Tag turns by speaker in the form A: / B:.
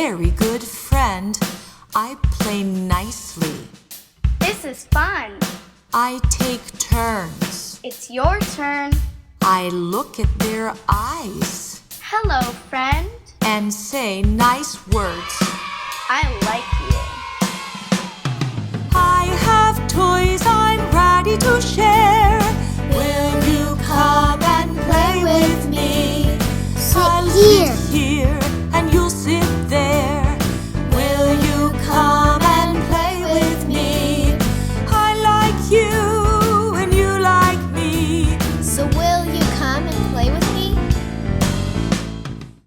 A: very good friend. I play nicely.
B: This is fun.
A: I take turns.
B: It's your turn.
A: I look at their eyes
B: Hello, friend.
A: and say nice words.
B: I like you.
A: I have toys I'm ready to share.